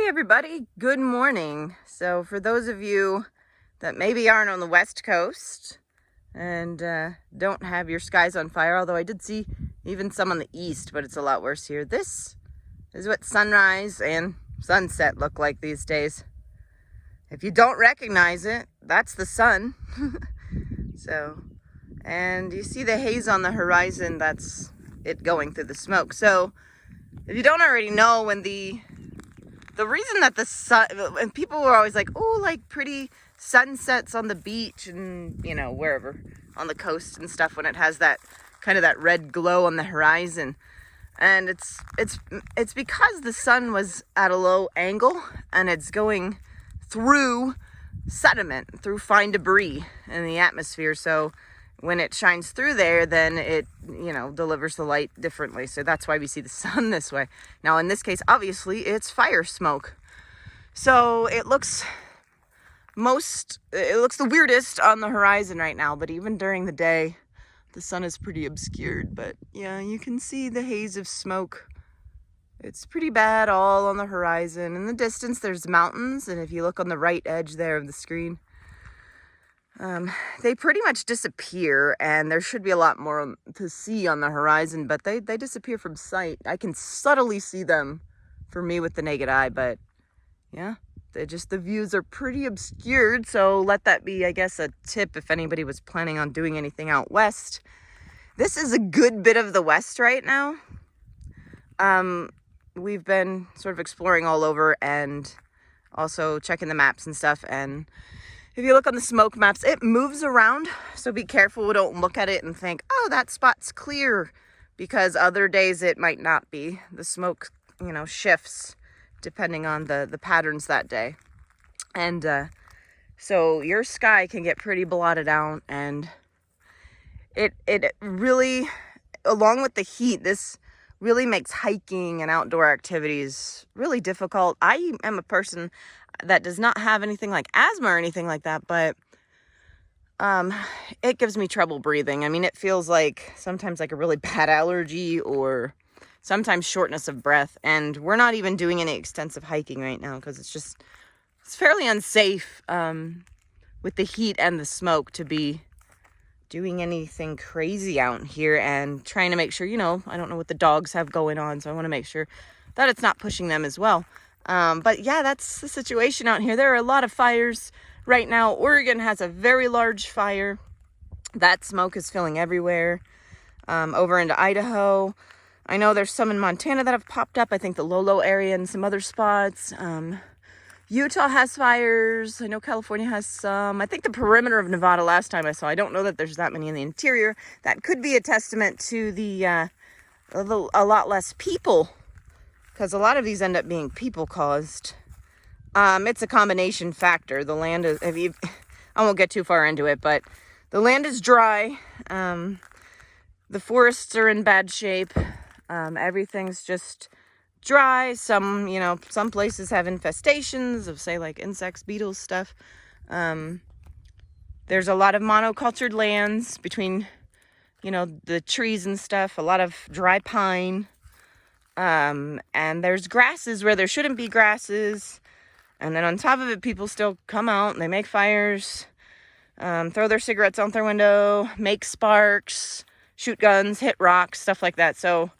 everybody, good morning. So for those of you that maybe aren't on the West Coast and don't have your skies on fire, although I did see even some on the east, but it's a lot worse here. This is what sunrise and sunset look like these days. If you don't recognize it, that's the sun. And you see the haze on the horizon, that's it going through the smoke. So if you don't already know, when the reason that the sun, and people were always like, oh, like pretty sunsets on the beach and, you know, wherever on the coast and stuff, when it has that kind of that red glow on the horizon. And it's because the sun was at a low angle and it's going through sediment, through fine debris in the atmosphere. So when it shines through there, then it, you know, delivers the light differently. So that's why we see the sun this way. Now, in this case, obviously, it's fire smoke. So it looks the weirdest on the horizon right now, but even during the day, the sun is pretty obscured. But yeah, you can see the haze of smoke. It's pretty bad all on the horizon. In the distance, there's mountains, and if you look on the right edge there of the screen, they pretty much disappear, and there should be a lot more to see on the horizon, but they disappear from sight. I can subtly see them for me with the naked eye, but yeah, the views are pretty obscured. So let that be, I guess, a tip if anybody was planning on doing anything out west. This is a good bit of the west right now. We've been sort of exploring all over and also checking the maps and stuff, and if you look on the smoke maps, it moves around, so be careful. Don't look at it and think, oh, that spot's clear, because other days it might not be. The smoke, you know, shifts depending on the patterns that day. And so your sky can get pretty blotted out, and it really, along with the heat, this really makes hiking and outdoor activities really difficult. I am a person that does not have anything like asthma or anything like that, but it gives me trouble breathing. I mean, it feels like sometimes like a really bad allergy or sometimes shortness of breath. And we're not even doing any extensive hiking right now because it's fairly unsafe with the heat and the smoke to be doing anything crazy out here, and trying to make sure, you know, I don't know what the dogs have going on, so I want to make sure that it's not pushing them as well. But yeah, that's the situation out here. There are a lot of fires right now. Oregon has a very large fire. That smoke is filling everywhere. Over into Idaho. I know there's some in Montana that have popped up. I think the Lolo area and some other spots. Utah has fires. I know California has some. I think the perimeter of Nevada last time I saw. I don't know that there's that many in the interior. That could be a testament to a lot less people, because a lot of these end up being people caused. It's a combination factor. The land is, I won't get too far into it, but the land is dry. The forests are in bad shape. Everything's just dry. Some places have infestations of, say, like insects, beetles, stuff. There's a lot of monocultured lands between, you know, the trees and stuff. A lot of dry pine. And there's grasses where there shouldn't be grasses. And then on top of it, people still come out and they make fires, throw their cigarettes out their window, make sparks, shoot guns, hit rocks, stuff like that. So,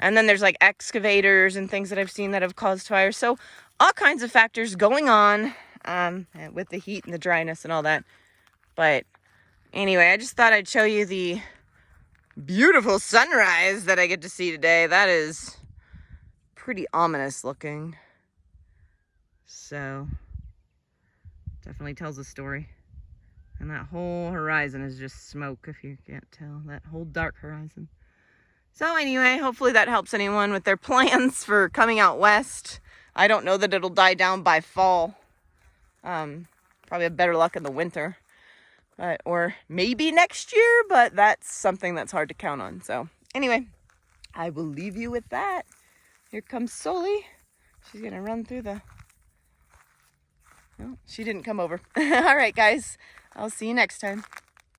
and then there's like excavators and things that I've seen that have caused fires. So all kinds of factors going on with the heat and the dryness and all that. But anyway, I just thought I'd show you the beautiful sunrise that I get to see today. That is pretty ominous looking. So definitely tells a story. And that whole horizon is just smoke, if you can't tell. That whole dark horizon. So anyway, hopefully that helps anyone with their plans for coming out west. I don't know that it'll die down by fall. Probably have better luck in the winter. Or maybe next year, but that's something that's hard to count on. So anyway, I will leave you with that. Here comes Sully. She's going to run through the... No, she didn't come over. All right, guys. I'll see you next time.